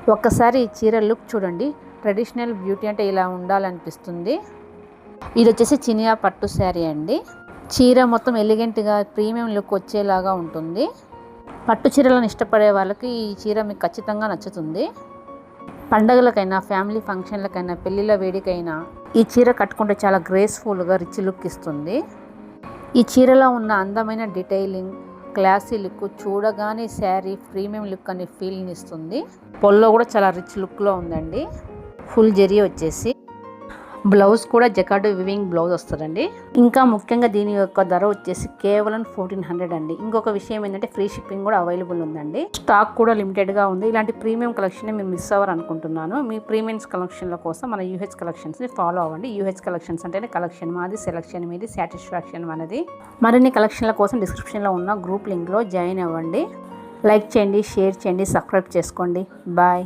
ఒక్కసారి ఈ చీర లుక్ చూడండి. ట్రెడిషనల్ బ్యూటీ అంటే ఇలా ఉండాలనిపిస్తుంది. ఇది వచ్చేసి చినియా పట్టు శారీ అండి. చీర మొత్తం ఎలిగెంట్గా ప్రీమియం లుక్ వచ్చేలాగా ఉంటుంది. పట్టు చీరలను ఇష్టపడే వాళ్ళకి ఈ చీర మీకు ఖచ్చితంగా నచ్చుతుంది. పండగలకైనా, ఫ్యామిలీ ఫంక్షన్లకైనా, పెళ్ళిళ్ళ వేడికైనా ఈ చీర కట్టుకుంటే చాలా గ్రేస్ఫుల్గా రిచ్ లుక్ ఇస్తుంది. ఈ చీరలో ఉన్న అందమైన డీటెయిలింగ్, క్లాసీ లుక్ చూడగానే శారీ ప్రీమియం లుక్ అనే ఫీల్ని ఇస్తుంది. పొల్లో కూడా చాలా రిచ్ లుక్లో ఉందండి. ఫుల్ జరీ వచ్చేసి బ్లౌజ్ కూడా జకార్డ్ వివింగ్ బ్లౌజ్ వస్తుందండి. ఇంకా ముఖ్యంగా దీని యొక్క ధర వచ్చేసి కేవలం 1400 అండి. ఇంకొక విషయం ఏంటంటే ఫ్రీ షిప్పింగ్ కూడా అవైలబుల్ ఉందండి. స్టాక్ కూడా లిమిటెడ్గా ఉంది. ఇలాంటి ప్రీమియం కలెక్షన్ మీరు మిస్ అవ్వరు అనుకుంటున్నాను. మీ ప్రీమియం కలెక్షన్ల కోసం మన యూహెచ్ కలెక్షన్స్ని ఫాలో అవ్వండి. యూహెచ్ కలెక్షన్స్ అంటేనే కలెక్షన్ మాది, సెలెక్షన్ మీది, సాటిస్ఫాక్షన్ మనది. మరిన్ని కలెక్షన్ల కోసం డిస్క్రిప్షన్లో ఉన్న గ్రూప్ లింక్లో జాయిన్ అవ్వండి. లైక్ చేయండి, షేర్ చేయండి, సబ్స్క్రైబ్ చేసుకోండి. బాయ్.